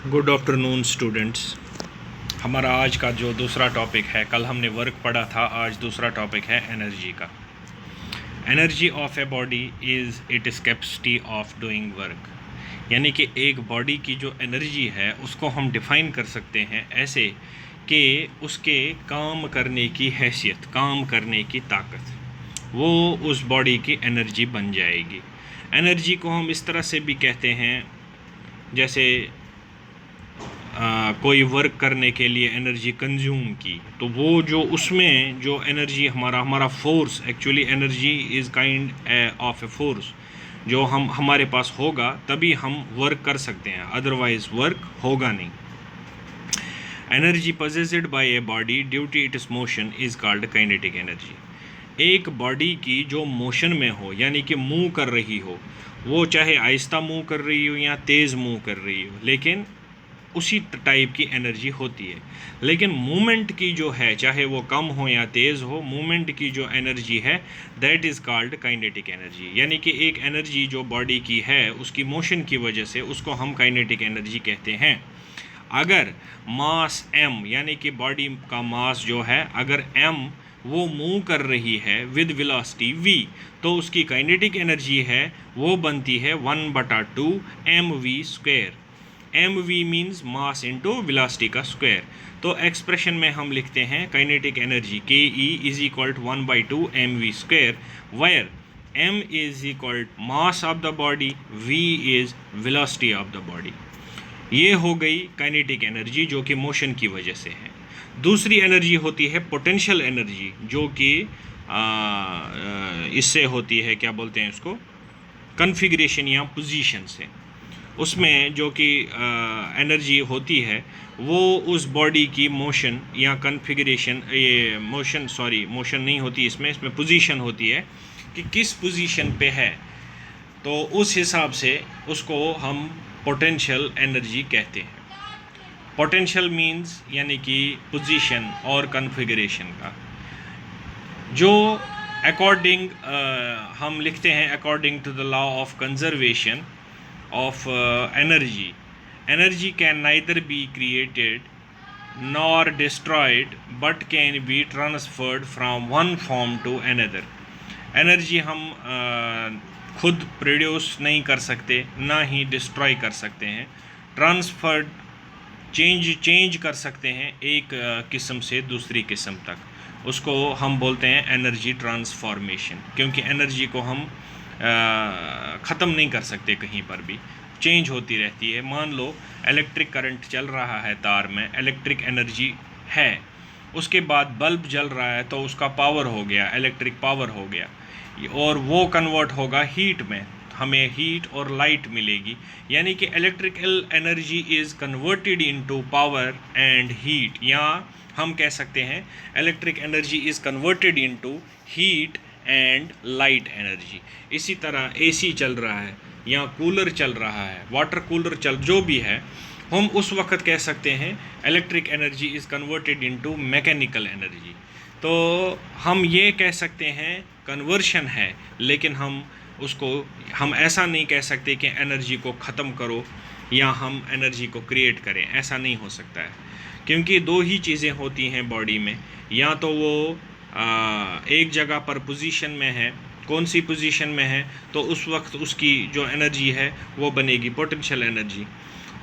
Good afternoon students. हमारा आज का जो दूसरा टॉपिक है, कल हमने वर्क पढ़ा था, आज दूसरा टॉपिक है एनर्जी का। Energy of a body is its capacity of doing work. यानी कि एक बॉडी की जो एनर्जी है उसको हम डिफ़ाइन कर सकते हैं ऐसे कि उसके काम करने की हैसियत, काम करने की ताकत, वो उस बॉडी की एनर्जी बन जाएगी। एनर्जी को हम इस तरह से भी कहते हैं, जैसे कोई वर्क करने के लिए एनर्जी कंज्यूम की, तो वो जो उसमें जो एनर्जी हमारा force, actually energy is kind of a force, जो हमारे पास होगा तभी हम वर्क कर सकते हैं, अदरवाइज वर्क होगा नहीं। Energy possessed by a body due to its motion is called kinetic energy. एक बॉडी की जो मोशन में हो, यानी कि मूव कर रही हो, वो चाहे आहिस्ता मूव कर रही हो या तेज़ मूव कर रही हो, लेकिन उसी टाइप की एनर्जी होती है। लेकिन मूवमेंट की जो है, चाहे वो कम हो या तेज़ हो, मूवमेंट की जो एनर्जी है that is called kinetic energy. यानी कि एक एनर्जी जो बॉडी की है उसकी मोशन की वजह से, उसको हम काइनेटिक एनर्जी कहते हैं। अगर मास m, यानी कि बॉडी का मास जो है, अगर m वो मूव कर रही है विद वेलोसिटी v, तो उसकी काइनेटिक एनर्जी है वो बनती है 1/2 mv²। mv means mass into velocity का स्क्वायर। तो एक्सप्रेशन में हम लिखते हैं kinetic energy K E is equal to 1/2 mv², where m is equal mass of the body, v is velocity of the body. ये हो गई काइनेटिक एनर्जी जो कि मोशन की वजह से है। दूसरी एनर्जी होती है पोटेंशियल एनर्जी, जो कि इससे होती है, क्या बोलते हैं उसको, कॉन्फ़िगरेशन या पोजीशन से। उसमें जो कि एनर्जी होती है वो उस बॉडी की मोशन या कॉन्फ़िगरेशन, ये मोशन नहीं होती इसमें पोजीशन होती है कि किस पोजीशन पे है, तो उस हिसाब से उसको हम पोटेंशियल एनर्जी कहते हैं। पोटेंशियल मींस यानी कि पोजीशन और कॉन्फ़िगरेशन का, जो अकॉर्डिंग हम लिखते हैं according to the law of conservation of energy can neither be created nor destroyed but can be transferred from one form to another। Energy हम खुद प्रोड्यूस नहीं कर सकते, ना ही डिस्ट्रॉय कर सकते हैं, ट्रांसफर्ड चेंज कर सकते हैं एक किस्म से दूसरी किस्म तक। उसको हम बोलते हैं एनर्जी ट्रांसफॉर्मेशन, क्योंकि एनर्जी को हम ख़त्म नहीं कर सकते, कहीं पर भी चेंज होती रहती है। मान लो इलेक्ट्रिक करंट चल रहा है तार में, इलेक्ट्रिक एनर्जी है, उसके बाद बल्ब जल रहा है तो उसका पावर हो गया, इलेक्ट्रिक पावर हो गया, और वो कन्वर्ट होगा हीट में, हमें हीट और लाइट मिलेगी। यानी कि electrical energy is converted into power and heat, या हम कह सकते हैं electric energy is converted into heat and light energy. इसी तरह एसी चल रहा है या कूलर चल रहा है, वाटर कूलर जो भी है, हम उस वक्त कह सकते हैं electric energy is converted into mechanical energy. तो हम ये कह सकते हैं कन्वर्शन है, लेकिन हम ऐसा नहीं कह सकते कि एनर्जी को ख़त्म करो या हम एनर्जी को क्रिएट करें, ऐसा नहीं हो सकता है। क्योंकि दो ही चीज़ें होती हैं बॉडी में, या तो वो एक जगह पर पोजीशन में है, कौन सी पोजीशन में है, तो उस वक्त उसकी जो एनर्जी है वो बनेगी पोटेंशियल एनर्जी,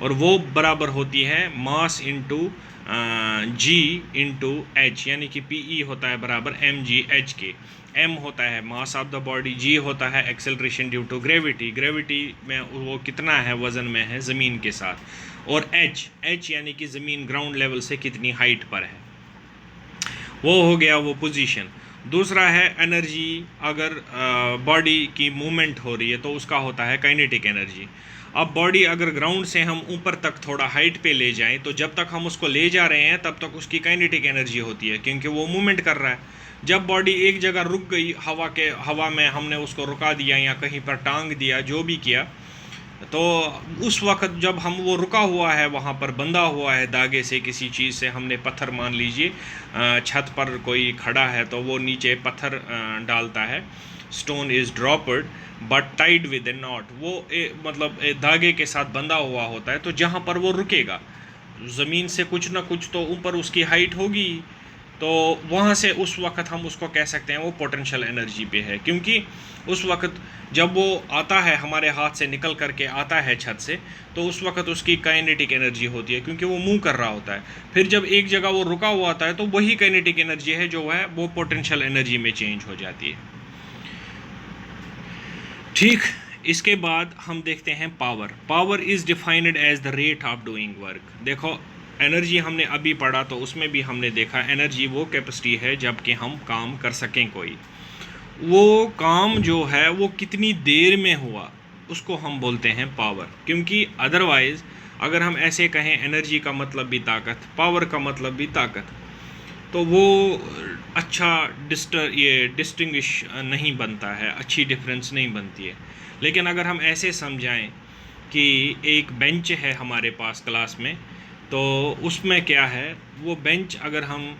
और वो बराबर होती है मास इंटू जी इंटू एच, यानी कि पी ई होता है बराबर एम जी एच के। एम होता है मास ऑफ द बॉडी, जी होता है एक्सेलरेशन ड्यू टू ग्रेविटी में वो कितना है वज़न में है ज़मीन के साथ, और एच यानी कि ज़मीन ग्राउंड लेवल से कितनी हाइट पर है, वो हो गया वो पोजीशन। दूसरा है एनर्जी, अगर बॉडी की मूवमेंट हो रही है तो उसका होता है काइनेटिक एनर्जी। अब बॉडी अगर ग्राउंड से हम ऊपर तक थोड़ा हाइट पे ले जाएं, तो जब तक हम उसको ले जा रहे हैं तब तक उसकी काइनेटिक एनर्जी होती है, क्योंकि वो मूवमेंट कर रहा है। जब बॉडी एक जगह रुक गई, हवा में हमने उसको रुका दिया या कहीं पर टांग दिया, जो भी किया, तो उस वक्त जब हम वो रुका हुआ है, वहाँ पर बंधा हुआ है धागे से, किसी चीज़ से, हमने पत्थर, मान लीजिए छत पर कोई खड़ा है तो वो नीचे पत्थर डालता है, stone is dropped but tied with A not, वो मतलब धागे के साथ बंधा हुआ होता है, तो जहाँ पर वो रुकेगा, ज़मीन से कुछ ना कुछ तो ऊपर उसकी हाइट होगी, तो वहाँ से उस वक्त हम उसको कह सकते हैं वो पोटेंशियल एनर्जी पे है, क्योंकि उस वक्त जब वो आता है हमारे हाथ से निकल करके आता है छत से, तो उस वक्त उसकी काइनेटिक एनर्जी होती है, क्योंकि वो मूव कर रहा होता है। फिर जब एक जगह वो रुका हुआ आता है तो वही काइनेटिक एनर्जी है जो है वो पोटेंशियल एनर्जी में चेंज हो जाती है। ठीक, इसके बाद हम देखते हैं power. Power is defined as the rate of doing work. देखो, एनर्जी हमने अभी पढ़ा तो उसमें भी हमने देखा एनर्जी वो कैपेसिटी है जबकि हम काम कर सकें कोई, वो काम जो है वो कितनी देर में हुआ उसको हम बोलते हैं पावर। क्योंकि अदरवाइज़ अगर हम ऐसे कहें एनर्जी का मतलब भी ताकत, पावर का मतलब भी ताकत, तो वो अच्छा डिस्टिंग्विश नहीं बनता है, अच्छी डिफरेंस नहीं बनती है। लेकिन अगर हम ऐसे समझाएं कि एक बेंच है हमारे पास क्लास में, तो उसमें क्या है, वो बेंच अगर हम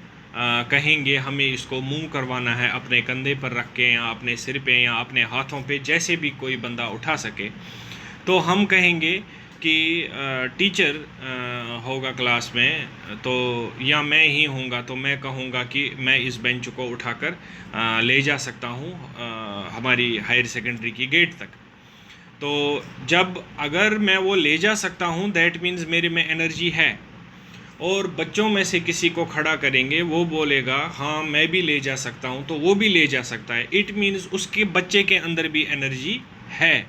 कहेंगे हमें इसको मूव करवाना है अपने कंधे पर रख के या अपने सिर पे या अपने हाथों पे, जैसे भी कोई बंदा उठा सके, तो हम कहेंगे कि टीचर होगा क्लास में, तो या मैं ही होऊंगा, तो मैं कहूँगा कि मैं इस बेंच को उठाकर ले जा सकता हूँ हमारी हायर सेकेंडरी की गेट तक। तो जब अगर मैं वो ले जा सकता हूँ, दैट मीन्स मेरे में एनर्जी है। और बच्चों में से किसी को खड़ा करेंगे, वो बोलेगा हाँ मैं भी ले जा सकता हूँ, तो वो भी ले जा सकता है। इट मीन्स उसके बच्चे के अंदर भी एनर्जी है।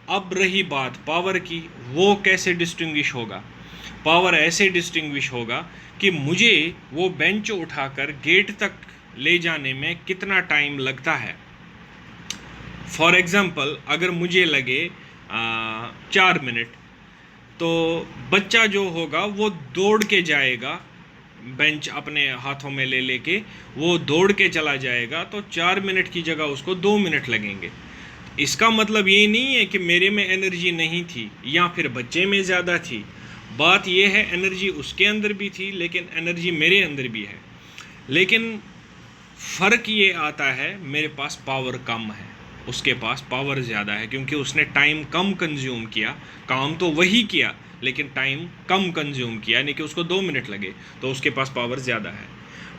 अब रही बात पावर की, वो कैसे डिस्टिंग्विश होगा? पावर ऐसे डिस्टिंग्विश होगा कि मुझे वो बेंच उठाकर गेट तक ले जाने में कितना टाइम लगता है। फॉर एग्ज़ाम्पल, अगर मुझे लगे 4 मिनट, तो बच्चा जो होगा वो दौड़ के जाएगा, बेंच अपने हाथों में ले लेके वो दौड़ के चला जाएगा, तो 4 मिनट की जगह उसको 2 मिनट लगेंगे। इसका मतलब ये नहीं है कि मेरे में एनर्जी नहीं थी या फिर बच्चे में ज़्यादा थी। बात ये है एनर्जी उसके अंदर भी थी, लेकिन एनर्जी मेरे अंदर भी है। लेकिन फ़र्क ये आता है मेरे पास पावर कम है, उसके पास पावर ज़्यादा है, क्योंकि उसने टाइम कम कंज्यूम किया। काम तो वही किया लेकिन टाइम कम कंज्यूम किया, यानी कि उसको 2 मिनट लगे, तो उसके पास पावर ज़्यादा है।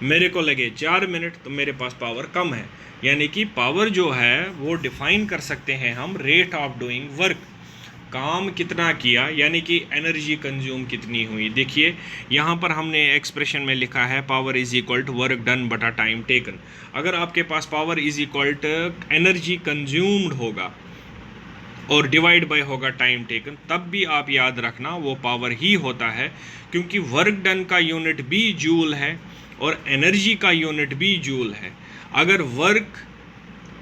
मेरे को लगे 4 मिनट, तो मेरे पास पावर कम है। यानी कि पावर जो है वो डिफ़ाइन कर सकते हैं हम रेट ऑफ डूइंग वर्क, काम कितना किया, यानी कि एनर्जी कंज्यूम कितनी हुई। देखिए यहाँ पर हमने एक्सप्रेशन में लिखा है power is equal to work done बटा टाइम टेकन। अगर आपके पास power is equal to energy consumed होगा और डिवाइड बाय होगा टाइम टेकन, तब भी आप याद रखना वो पावर ही होता है, क्योंकि वर्क डन का यूनिट भी जूल है और एनर्जी का यूनिट भी जूल है। अगर वर्क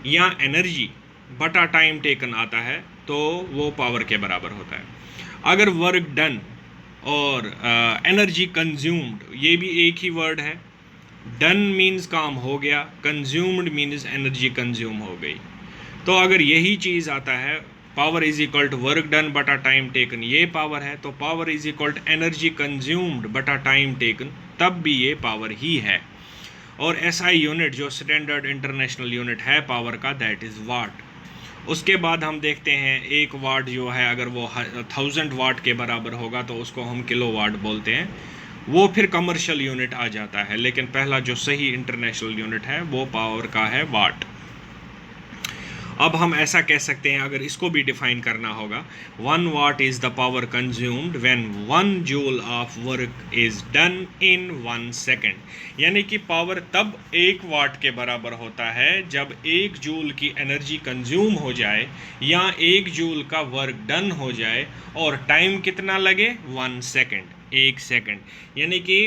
या एनर्जी बटा टाइम टेकन आता है तो वो पावर के बराबर होता है। अगर वर्क डन और एनर्जी कंज्यूम्ड, ये भी एक ही वर्ड है। डन मीन्स काम हो गया, कंज्यूम्ड मीन्स एनर्जी कंज्यूम हो गई। तो अगर यही चीज़ आता है power is equal to work done बटा टाइम टेकन, ये पावर है, तो power is equal to energy consumed बटा टाइम टेकन, तब भी ये पावर ही है। और एसआई यूनिट जो स्टैंडर्ड इंटरनेशनल यूनिट है पावर का, दैट इज़ वाट। उसके बाद हम देखते हैं एक वाट जो है अगर वो 1000 वाट के बराबर होगा तो उसको हम किलो वाट बोलते हैं। वो फिर कमर्शियल यूनिट आ जाता है, लेकिन पहला जो सही इंटरनेशनल यूनिट है वो पावर का है वाट। अब हम ऐसा कह सकते हैं, अगर इसको भी डिफाइन करना होगा, 1 what is the power consumed when 1 joule of work is done in 1 second. यानी कि पावर तब 1 वाट के बराबर होता है जब 1 जूल की एनर्जी कंज्यूम हो जाए या 1 जूल का वर्क डन हो जाए और टाइम कितना लगे, 1 सेकेंड, 1 सेकेंड। यानी कि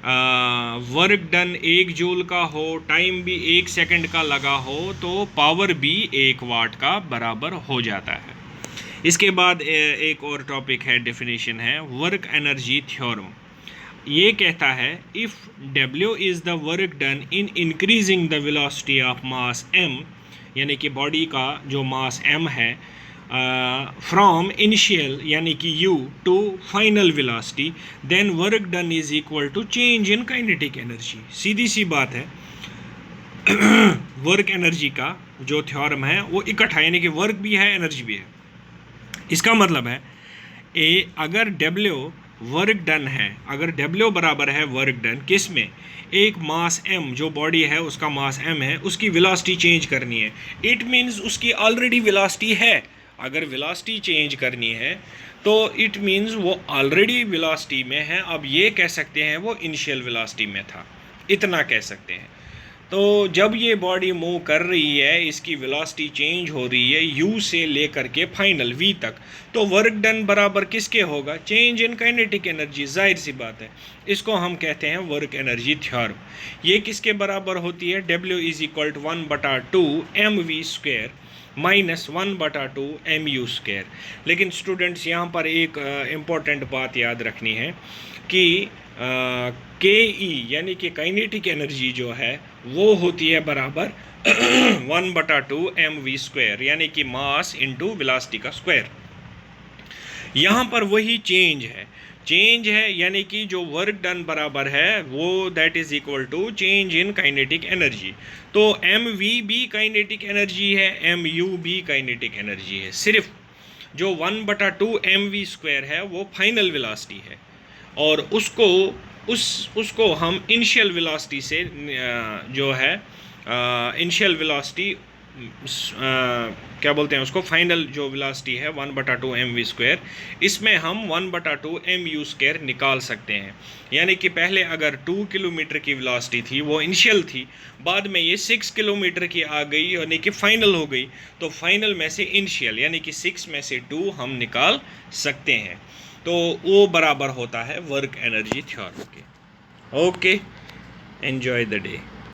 वर्क डन 1 जूल का हो, टाइम भी 1 सेकंड का लगा हो, तो पावर भी 1 वाट का बराबर हो जाता है। इसके बाद एक और टॉपिक है, डेफिनेशन है वर्क एनर्जी थ्योरम। ये कहता है if W is the work done in increasing the velocity of mass m, यानी कि बॉडी का जो मास m है, फ्रॉम इनिशियल यानी कि u to final velocity, then work done is equal to change in kinetic energy. सीधी सी बात है, वर्क एनर्जी का जो थ्योरम है वो इकट्ठा, यानी कि वर्क भी है एनर्जी भी है। इसका मतलब है अगर W वर्क डन है, अगर W बराबर है वर्क डन किस में, एक मास m जो बॉडी है उसका मास m है, उसकी वेलोसिटी चेंज करनी है। इट मीन्स उसकी ऑलरेडी वेलोसिटी है। अगर वेलोसिटी चेंज करनी है तो इट मीन्स वो ऑलरेडी वेलोसिटी में है। अब ये कह सकते हैं वो इनिशियल वेलोसिटी में था, इतना कह सकते हैं। तो जब ये बॉडी मूव कर रही है, इसकी वेलोसिटी चेंज हो रही है u से लेकर के फाइनल v तक, तो वर्क डन बराबर किसके होगा, चेंज इन काइनेटिक एनर्जी। जाहिर सी बात है, इसको हम कहते हैं वर्क एनर्जी थ्योरम। ये किसके बराबर होती है, W is equal to 1/2 mv² minus 1/2 mu²। लेकिन स्टूडेंट्स यहाँ पर एक इम्पॉर्टेंट बात याद रखनी है कि KE यानी कि काइनेटिक एनर्जी जो है वो होती है बराबर 1/2 mv², यानी कि मास इंटू वेलोसिटी का स्क्वायर। यहाँ पर वही चेंज है यानी कि जो वर्क डन बराबर है वो that is equal to change in kinetic energy. तो mv भी काइनेटिक एनर्जी है, mu भी काइनेटिक एनर्जी है। सिर्फ जो 1/2 mv² है वो फाइनल वेलोसिटी है, और उसको हम इनिशियल वेलोसिटी से जो है इनिशियल वेलोसिटी क्या बोलते हैं उसको, फाइनल जो वेलोसिटी है 1/2 mv², इसमें हम 1/2 mu² निकाल सकते हैं। यानी कि पहले अगर 2 किलोमीटर की वेलोसिटी थी वो इनिशियल थी, बाद में ये 6 किलोमीटर की आ गई यानी कि फाइनल हो गई, तो फाइनल में से इनिशियल यानी कि 6 में से 2 हम निकाल सकते हैं। तो वो बराबर होता है वर्क एनर्जी थ्योरम के। Okay, enjoy the day.